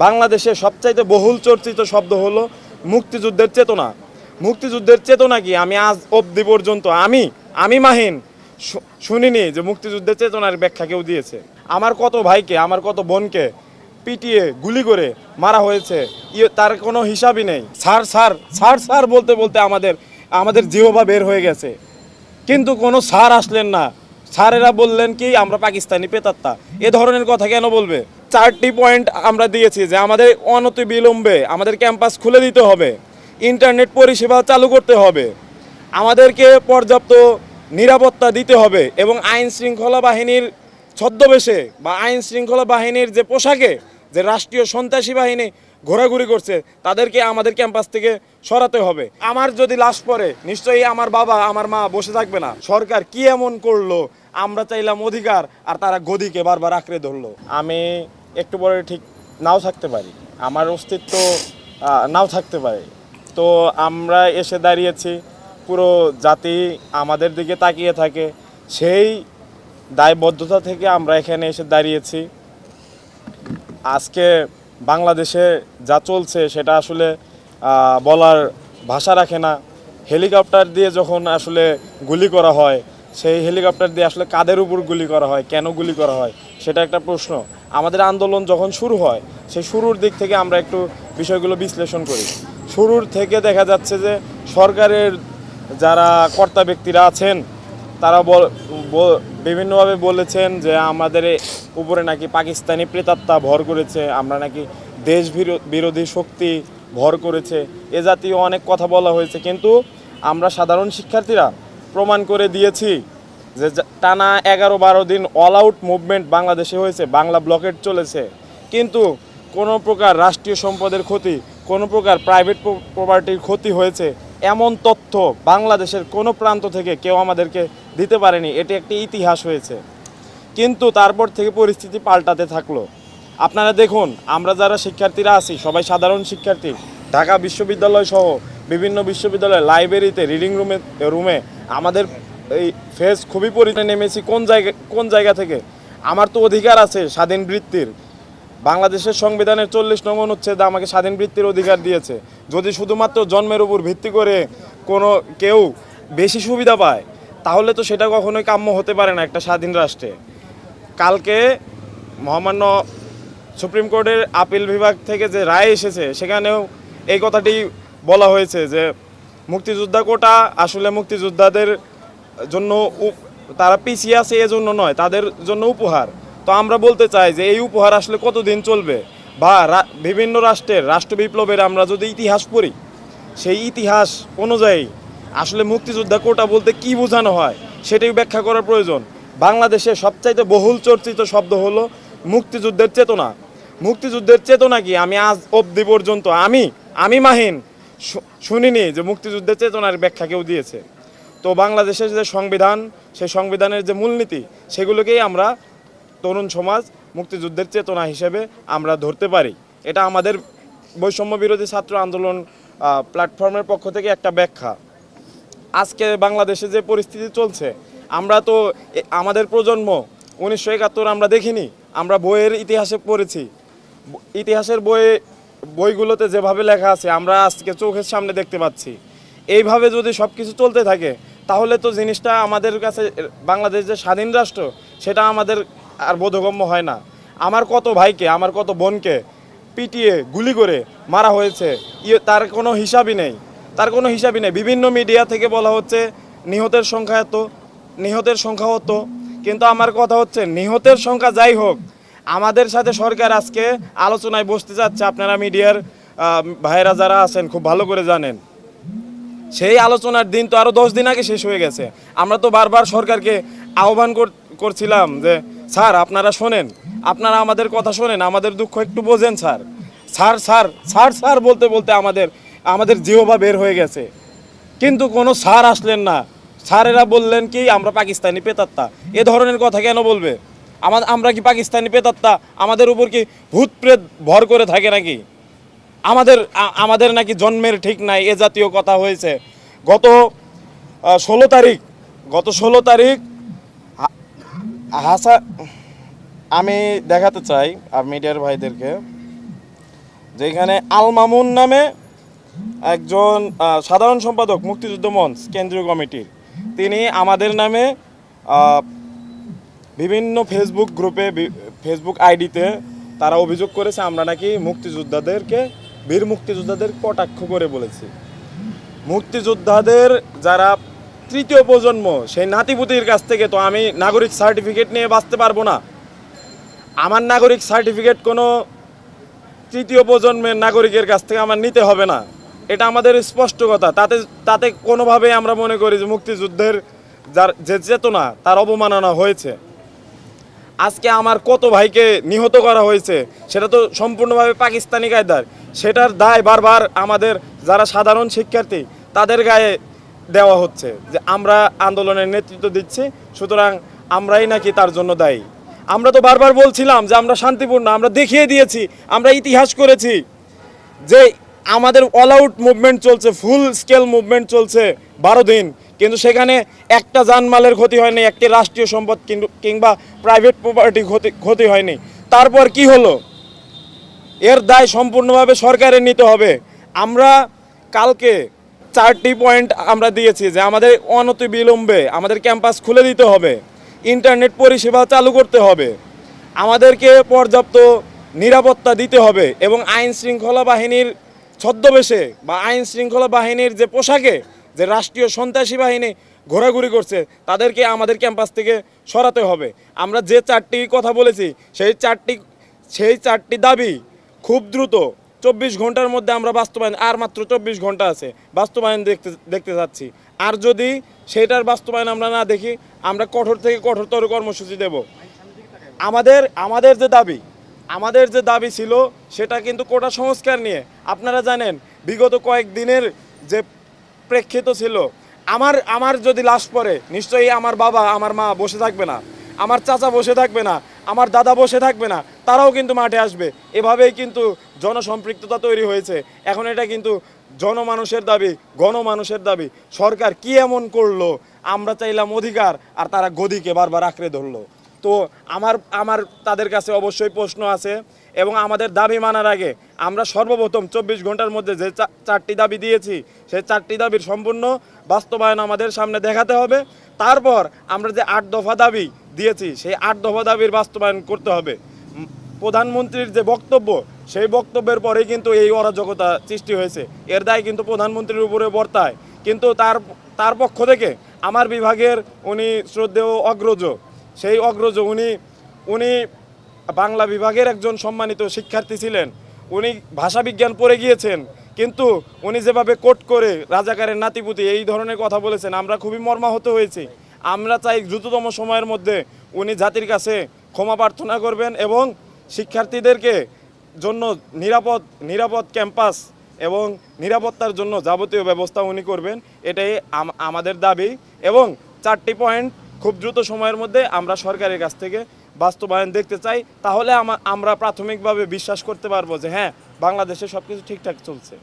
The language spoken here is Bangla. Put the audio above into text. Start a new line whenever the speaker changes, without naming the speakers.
বাংলাদেশে সবচাইতে বহুল চর্চিত শব্দ হলো মুক্তিযুদ্ধের চেতনা। মুক্তিযুদ্ধের চেতনা কি আমি আজ অবধি পর্যন্ত আমি মাহিন শুনিনি যে মুক্তিযুদ্ধের চেতনার ব্যাখ্যা কেউ দিয়েছে। আমার কত ভাইকে, আমার কত বোনকে পিটিয়ে গুলি করে মারা হয়েছে, তার কোনো হিসাবই নেই। স্যার স্যার স্যার স্যার বলতে বলতে আমাদের জিহ্বা বের হয়ে গেছে, কিন্তু কোনো স্যার আসলেন না। স্যারেরা বললেন কি আমরা পাকিস্তানি প্রেতাত্মা। এ ধরনের কথা কেন বলবে? 4টি পয়েন্ট আমরা দিয়েছি যে আমাদের অনতিবিলম্বে আমাদের ক্যাম্পাস খুলে দিতে হবে, ইন্টারনেট পরিষেবা চালু করতে হবে, আমাদেরকে পর্যাপ্ত নিরাপত্তা দিতে হবে এবং আইন শৃঙ্খলা বাহিনীর ছদ্মবেশে বা আইন শৃঙ্খলা বাহিনীর যে পোশাকে যে রাষ্ট্রীয় সন্ত্রাসী বাহিনী ঘোরাঘুরি করছে তাদেরকে আমাদের ক্যাম্পাস থেকে সরাতে হবে। আমার যদি লাশ পড়ে নিশ্চয়ই আমার বাবা আমার মা বসে থাকবে না। সরকার কি এমন করলো আমরা চাইলাম অধিকার আর তারা গদিকে বারবার আঁকড়ে ধরলো। আমি একটু পরে ঠিক নাও থাকতে পারি, আমার অস্তিত্ব নাও থাকতে পারে। তো আমরা এসে দাঁড়িয়েছি, পুরো জাতি আমাদের দিকে তাকিয়ে থাকে, সেই দায়বদ্ধতা থেকে আমরা এখানে এসে দাঁড়িয়েছি। আজকে বাংলাদেশে যা চলছে সেটা আসলে বলার ভাষা রাখে না। হেলিকপ্টার দিয়ে যখন আসলে গুলি করা হয়, সেই হেলিকপ্টার দিয়ে আসলে কাদের উপর গুলি করা হয়, কেন গুলি করা হয়, সেটা একটা প্রশ্ন। আমাদের আন্দোলন যখন শুরু হয় সেই শুরুর দিক থেকে আমরা একটু বিষয়গুলো বিশ্লেষণ করি। শুরুর থেকে দেখা যাচ্ছে যে সরকারের যারা কর্তা ব্যক্তিরা আছেন তারা বিভিন্নভাবে বলেছেন যে আমাদের উপরে নাকি পাকিস্তানি প্রেতাত্মা ভর করেছে, আমরা নাকি দেশ বিরোধী শক্তি ভর করেছে, এ জাতীয় অনেক কথা বলা হয়েছে। কিন্তু আমরা সাধারণ শিক্ষার্থীরা প্রমাণ করে দিয়েছি যে টানা 11-12 দিন অল আউট মুভমেন্ট বাংলাদেশে হয়েছে, বাংলা ব্লকেট চলেছে, কিন্তু কোনো প্রকার রাষ্ট্রীয় সম্পদের ক্ষতি, কোনো প্রকার প্রাইভেট প্রপার্টির ক্ষতি হয়েছে এমন তথ্য বাংলাদেশের কোনো প্রান্ত থেকে কেউ আমাদেরকে দিতে পারেনি। এটি একটি ইতিহাস হয়েছে। কিন্তু তারপর থেকে পরিস্থিতি পাল্টাতে থাকলো। আপনারা দেখুন, আমরা যারা শিক্ষার্থীরা আছি সবাই সাধারণ শিক্ষার্থী। ঢাকা বিশ্ববিদ্যালয় সহ বিভিন্ন বিশ্ববিদ্যালয় লাইব্রেরিতে রিডিং রুমে আমাদের এই ফেস খুবই পরিমাণে নেমেছি। কোন জায়গা থেকে? আমার তো অধিকার আছে স্বাধীন বৃত্তির। বাংলাদেশের সংবিধানের 40 নং অনুচ্ছেদ আমাকে স্বাধীন বৃত্তির অধিকার দিয়েছে। যদি শুধুমাত্র জন্মের উপর ভিত্তি করে কেউ বেশি সুবিধা পায় তাহলে তো সেটা কখনোই কাম্য হতে পারে না একটা স্বাধীন রাষ্ট্রে। কালকে মহামান্য সুপ্রিম কোর্টের আপিল বিভাগ থেকে যে রায় এসেছে সেখানেও এই কথাটি বলা হয়েছে যে মুক্তিযোদ্ধা কোটা আসলে মুক্তিযোদ্ধাদের জন্য, তারা পিছিয়ে আছে এজন্য নয়, তাদের জন্য উপহার। তো আমরা বলতে চাই যে এই উপহার আসলে কতদিন চলবে? বা বিভিন্ন রাষ্ট্রের রাষ্ট্র বিপ্লবের আমরা যদি ইতিহাস পড়ি, সেই ইতিহাস অনুযায়ী আসলে মুক্তিযোদ্ধা কোটা বলতে কি বোঝানো হয় সেটাই ব্যাখ্যা করার প্রয়োজন। বাংলাদেশে সবচাইতে বহুল চর্চিত শব্দ হলো মুক্তিযুদ্ধের চেতনা। মুক্তিযুদ্ধের চেতনা কি আমি আজ অবধি পর্যন্ত আমি মাহিন শুনিনি যে মুক্তিযুদ্ধের চেতনার ব্যাখ্যা কেউ দিয়েছে। তো বাংলাদেশের যে সংবিধান, সেই সংবিধানের যে মূলনীতি, সেগুলোকেই আমরা তরুণ সমাজ মুক্তিযুদ্ধের চেতনা হিসেবে আমরা ধরতে পারি। এটা আমাদের বৈষম্য বিরোধী ছাত্র আন্দোলন প্ল্যাটফর্মের পক্ষ থেকে একটা ব্যাখ্যা। আজকে বাংলাদেশে যে পরিস্থিতি চলছে, আমরা তো আমাদের প্রজন্ম 1971 আমরা দেখিনি, আমরা বইয়ের ইতিহাসে পড়েছি। ইতিহাসের বইগুলোতে যেভাবে লেখা আছে আমরা আজকে চোখের সামনে দেখতে পাচ্ছি। এইভাবে যদি সব কিছু চলতে থাকে তাহলে তো জিনিসটা আমাদের কাছে বাংলাদেশ যে স্বাধীন রাষ্ট্র সেটা আমাদের আর বোধগম্য হয় না। আমার কত ভাইকে, আমার কত বোনকে পিটিয়ে গুলি করে মারা হয়েছে, তার কোনো হিসাবই নেই। বিভিন্ন মিডিয়া থেকে বলা হচ্ছে নিহতের সংখ্যা হতো, কিন্তু আমার কথা হচ্ছে নিহতের সংখ্যা যাই হোক, আমাদের সাথে সরকার আজকে আলোচনায় বসতে যাচ্ছে। আপনারা মিডিয়ার ভাইয়েরা যারা আছেন খুব ভালো করে জানেন, সেই আলোচনার দিন তো আরও 10 দিন আগে শেষ হয়ে গেছে। আমরা তো বারবার সরকারকে আহ্বান করছিলাম যে স্যার আপনারা শোনেন, আপনারা আমাদের কথা শোনেন, আমাদের দুঃখ একটু বোঝেন sir. Sir sir sir sir বলতে বলতে আমাদের জিহ্বা বের হয়ে গেছে, কিন্তু কোনো স্যার আসলেন না। স্যারেরা বললেন কি আমরা পাকিস্তানি প্রেতাত্মা। এ ধরনের কথা কেন বলবে? আমরা কি পাকিস্তানি প্রেতাত্মা? আমাদের উপর কি ভূত প্রেত ভর করে থাকে নাকি? আমাদের নাকি জন্মের ঠিক নাই, এ জাতীয় কথা হয়েছে। গত 16 তারিখ আমি দেখাতে চাই মিডিয়ার ভাইদেরকে, যেখানে আল মামুন নামে একজন সাধারণ সম্পাদক মুক্তিযুদ্ধ মঞ্চ কেন্দ্রীয় কমিটির, তিনি আমাদের নামে বিভিন্ন ফেসবুক গ্রুপে, ফেসবুক আইডিতে তারা অভিযোগ করেছে আমরা নাকি মুক্তিযোদ্ধাদেরকে, বীর মুক্তিযোদ্ধাদের কটাক্ষ করে বলেছি। মুক্তিযোদ্ধাদের যারা তৃতীয় প্রজন্ম, সেই নাতিপুতির কাছ থেকে তো আমি নাগরিক সার্টিফিকেট নিয়ে বাঁচতে পারবো না। আমার নাগরিক সার্টিফিকেট কোনো তৃতীয় প্রজন্মের নাগরিকের কাছ থেকে আমার নিতে হবে না, এটা আমাদের স্পষ্ট কথা। তাতে কোনোভাবেই আমরা মনে করি যে মুক্তিযুদ্ধের যার যে চেতনা তার অবমাননা হয়েছে। আজকে আমার কত ভাইকে নিহত করা হয়েছে, সেটা তো সম্পূর্ণভাবে পাকিস্তানি কায়দার। সেটার দায় বারবার আমাদের যারা সাধারণ শিক্ষার্থী তাদের গায়ে দেওয়া হচ্ছে যে আমরা আন্দোলনের নেতৃত্ব দিচ্ছি, সুতরাং আমরাই নাকি তার জন্য দায়ী। আমরা তো বারবার বলছিলাম যে আমরা শান্তিপূর্ণ, আমরা দেখিয়ে দিয়েছি, আমরা ইতিহাস করেছি যে আমাদের অল আউট মুভমেন্ট চলছে, ফুল স্কেল মুভমেন্ট চলছে 12 দিন, কিন্তু সেখানে একটা জানমালের ক্ষতি হয়নি, একটি রাষ্ট্রীয় সম্পদ কিংবা প্রাইভেট প্রপার্টি ক্ষতি হয়নি। তারপর কি হলো? এর দায় সম্পূর্ণভাবে সরকারের নিতে হবে। আমরা কালকে 4টি পয়েন্ট আমরা দিয়েছি যে আমাদের অনতিবিলম্বে আমাদের ক্যাম্পাস খুলে দিতে হবে, ইন্টারনেট পরিষেবা চালু করতে হবে, আমাদেরকে পর্যাপ্ত নিরাপত্তা দিতে হবে এবং আইন শৃঙ্খলা বাহিনীর ছদ্মবেশে বা আইন শৃঙ্খলা বাহিনীর যে পোশাকে যে রাষ্ট্রীয় সন্ত্রাসী বাহিনী ঘোরাঘুরি করছে তাদেরকে আমাদের ক্যাম্পাস থেকে সরাতে হবে। আমরা যে 4টি কথা বলেছি সেই চারটি দাবি খুব দ্রুত 24 ঘন্টার মধ্যে আমরা বাস্তবায়ন, আর মাত্র 24 ঘন্টা আছে, বাস্তবায়ন দেখতে যাচ্ছি। আর যদি সেটার বাস্তবায়ন আমরা না দেখি, আমরা কঠোর থেকে কঠোরতর কর্মসূচি দেব। আমাদের যে দাবি ছিল সেটা কিন্তু কোটা সংস্কার নিয়ে। আপনারা জানেন বিগত কয়েকদিনের যে প্রেক্ষিত ছিল, আমার যদি লাশ পড়ে নিশ্চয়ই আমার বাবা আমার মা বসে থাকবে না, আমার চাচা বসে থাকবে না, আমার দাদা বসে থাকবে না, তারাও কিন্তু মাঠে আসবে। এভাবেই কিন্তু জনসম্পৃক্ততা তৈরি হয়েছে। এখন এটা কিন্তু জনমানুষের দাবি, গণমানুষের দাবি। সরকার কি এমন করলো? আমরা চাইলাম অধিকার আর তারা গদিকে বারবার আঁকড়ে ধরলো। তো আমার তাদের কাছে অবশ্যই প্রশ্ন আছে এবং আমাদের দাবি মানার আগে আমরা সর্বপ্রথম 24 ঘন্টার মধ্যে যে 4টি দাবি দিয়েছি সেই 4টি দাবির সম্পূর্ণ বাস্তবায়ন আমাদের সামনে দেখাতে হবে। তারপর আমরা যে 8 দফা দাবি দিয়েছি সেই 8 দফা দাবির বাস্তবায়ন করতে হবে। প্রধানমন্ত্রীর যে বক্তব্য সেই বক্তব্যের পরেই কিন্তু এই অরাজকতা সৃষ্টি হয়েছে, এর দায় কিন্তু প্রধানমন্ত্রীর উপরে বর্তায়। কিন্তু তার পক্ষ থেকে আমার বিভাগের উনি শ্রদ্ধেয় অগ্রজ, সেই অগ্রজ উনি বাংলা বিভাগের একজন সম্মানিত শিক্ষার্থী ছিলেন, উনি ভাষা বিজ্ঞান পড়ে গিয়েছেন, কিন্তু উনি যেভাবে কোট করে রাজাকারের নাতিপুতি এই ধরনের কথা বলেছেন, আমরা খুবই মর্মাহত হয়েছি। আমরা চাই দ্রুততম সময়ের মধ্যে উনি জাতির কাছে ক্ষমা প্রার্থনা করবেন এবং শিক্ষার্থীদেরকে জন্য নিরাপদ ক্যাম্পাস এবং নিরাপত্তার জন্য যাবতীয় ব্যবস্থা উনি করবেন, এটাই আমাদের দাবি। এবং 4টি পয়েন্ট খুব দ্রুত সময়ের মধ্যে আমরা সরকারের কাছ থেকে বাস্তবায়ন দেখতে চাই। তাহলে আমরা প্রাথমিকভাবে বিশ্বাস করতে পারবো যে হ্যাঁ, বাংলাদেশে সব কিছু ঠিকঠাক চলছে।